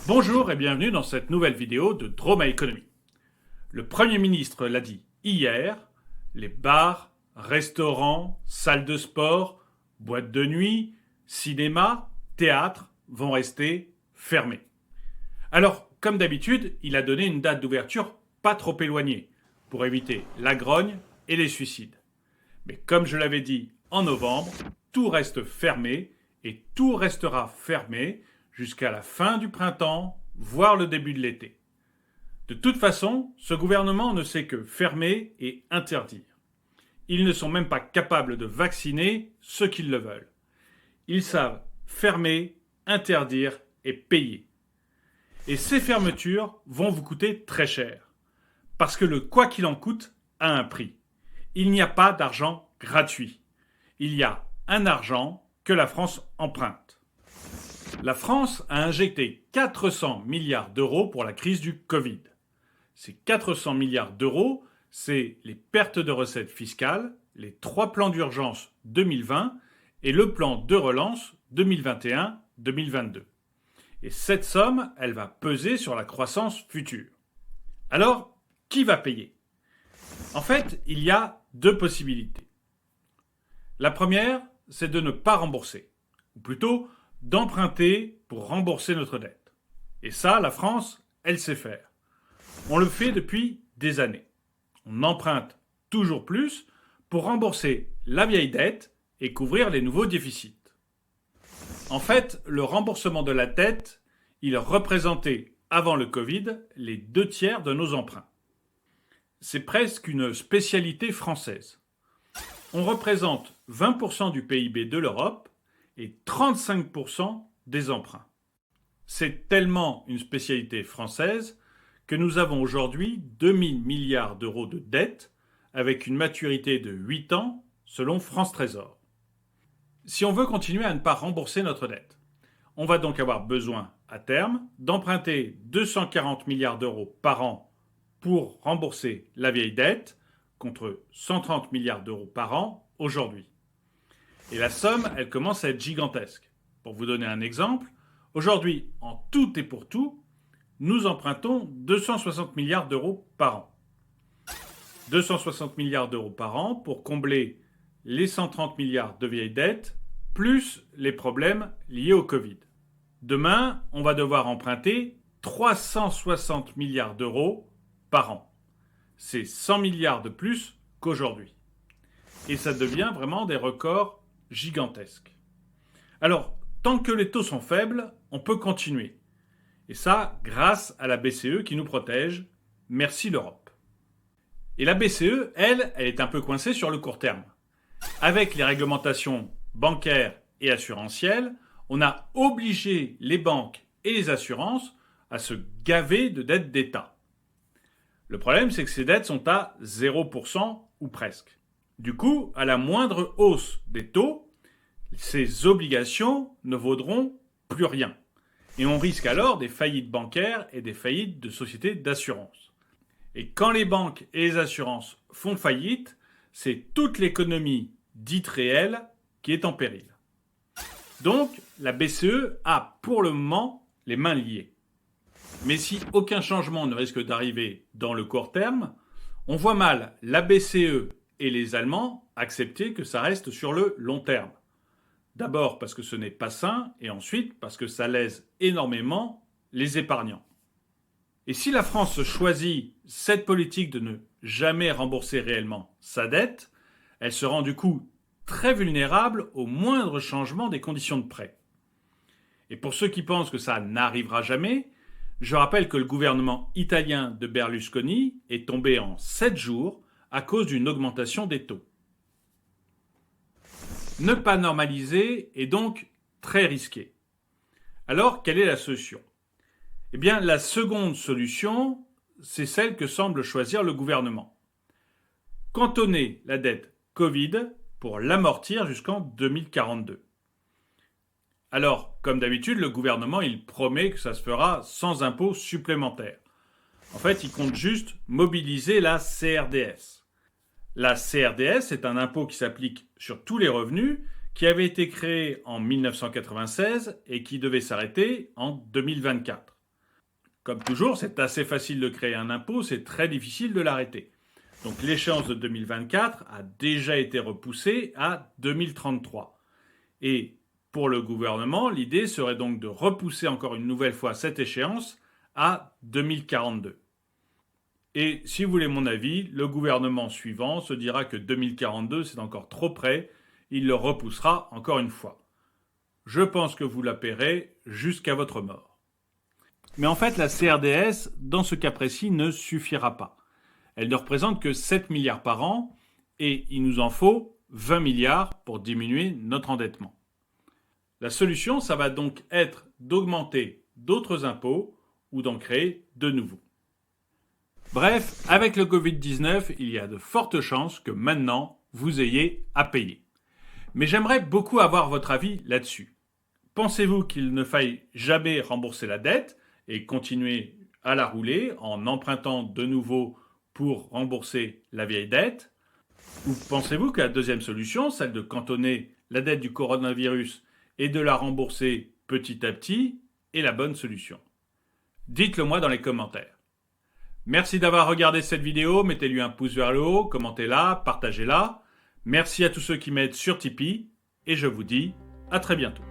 Bonjour et bienvenue dans cette nouvelle vidéo de Droma Economy. Le Premier ministre l'a dit hier, les bars, restaurants, salles de sport, boîtes de nuit, cinéma, théâtre vont rester fermés. Alors, comme d'habitude, il a donné une date d'ouverture pas trop éloignée pour éviter la grogne et les suicides. Mais comme je l'avais dit en novembre, tout reste fermé et tout restera fermé jusqu'à la fin du printemps, voire le début de l'été. De toute façon, ce gouvernement ne sait que fermer et interdire. Ils ne sont même pas capables de vacciner ceux qui le veulent. Ils savent fermer, interdire et payer. Et ces fermetures vont vous coûter très cher. Parce que le quoi qu'il en coûte a un prix. Il n'y a pas d'argent gratuit. Il y a un argent que la France emprunte. La France a injecté 400 milliards d'euros pour la crise du Covid. Ces 400 milliards d'euros, c'est les pertes de recettes fiscales, les 3 plans d'urgence 2020 et le plan de relance 2021-2022. Et cette somme, elle va peser sur la croissance future. Alors, qui va payer ? En fait, il y a deux possibilités. La première, c'est de ne pas rembourser, ou plutôt d'emprunter pour rembourser notre dette. Et ça, la France, elle sait faire. On le fait depuis des années. On emprunte toujours plus pour rembourser la vieille dette et couvrir les nouveaux déficits. En fait, le remboursement de la dette, il représentait, avant le Covid, les 2/3 de nos emprunts. C'est presque une spécialité française. On représente 20% du PIB de l'Europe et 35% des emprunts. C'est tellement une spécialité française que nous avons aujourd'hui 2000 milliards d'euros de dettes avec une maturité de 8 ans selon France Trésor. Si on veut continuer à ne pas rembourser notre dette, on va donc avoir besoin à terme d'emprunter 240 milliards d'euros par an pour rembourser la vieille dette contre 130 milliards d'euros par an aujourd'hui. Et la somme, elle commence à être gigantesque. Pour vous donner un exemple, aujourd'hui, en tout et pour tout, nous empruntons 260 milliards d'euros par an. 260 milliards d'euros par an pour combler les 130 milliards de vieilles dettes, plus les problèmes liés au Covid. Demain, on va devoir emprunter 360 milliards d'euros par an. C'est 100 milliards de plus qu'aujourd'hui. Et ça devient vraiment des records gigantesques. Alors, tant que les taux sont faibles, on peut continuer. Et ça, grâce à la BCE qui nous protège. Merci l'Europe. Et la BCE, elle est un peu coincée sur le court terme. Avec les réglementations bancaires et assurantielles, on a obligé les banques et les assurances à se gaver de dettes d'État. Le problème, c'est que ces dettes sont à 0% ou presque. Du coup, à la moindre hausse des taux, ces obligations ne vaudront plus rien. Et on risque alors des faillites bancaires et des faillites de sociétés d'assurance. Et quand les banques et les assurances font faillite, c'est toute l'économie dite réelle qui est en péril. Donc, la BCE a pour le moment les mains liées. Mais si aucun changement ne risque d'arriver dans le court terme, on voit mal la BCE et les Allemands accepter que ça reste sur le long terme. D'abord parce que ce n'est pas sain, et ensuite parce que ça lèse énormément les épargnants. Et si la France choisit cette politique de ne jamais rembourser réellement sa dette, elle se rend du coup très vulnérable au moindre changement des conditions de prêt. Et pour ceux qui pensent que ça n'arrivera jamais, je rappelle que le gouvernement italien de Berlusconi est tombé en 7 jours à cause d'une augmentation des taux. Ne pas normaliser est donc très risqué. Alors, quelle est la solution ? Eh bien, la seconde solution, c'est celle que semble choisir le gouvernement. Cantonner la dette Covid pour l'amortir jusqu'en 2042. Alors, comme d'habitude, le gouvernement, il promet que ça se fera sans impôt supplémentaire. En fait, il compte juste mobiliser la CRDS. La CRDS est un impôt qui s'applique sur tous les revenus, qui avait été créé en 1996 et qui devait s'arrêter en 2024. Comme toujours, c'est assez facile de créer un impôt, c'est très difficile de l'arrêter. Donc l'échéance de 2024 a déjà été repoussée à 2033. Et pour le gouvernement, l'idée serait donc de repousser encore une nouvelle fois cette échéance à 2042. Et si vous voulez mon avis, le gouvernement suivant se dira que 2042 c'est encore trop près, il le repoussera encore une fois. Je pense que vous la paierez jusqu'à votre mort. Mais en fait, la CRDS, dans ce cas précis, ne suffira pas. Elle ne représente que 7 milliards par an et il nous en faut 20 milliards pour diminuer notre endettement. La solution, ça va donc être d'augmenter d'autres impôts ou d'en créer de nouveaux. Bref, avec le Covid-19, il y a de fortes chances que maintenant, vous ayez à payer. Mais j'aimerais beaucoup avoir votre avis là-dessus. Pensez-vous qu'il ne faille jamais rembourser la dette et continuer à la rouler en empruntant de nouveau pour rembourser la vieille dette? Ou pensez-vous que la deuxième solution, celle de cantonner la dette du coronavirus et de la rembourser petit à petit, est la bonne solution? Dites-le moi dans les commentaires. Merci d'avoir regardé cette vidéo, mettez-lui un pouce vers le haut, commentez-la, partagez-la. Merci à tous ceux qui m'aident sur Tipeee et je vous dis à très bientôt.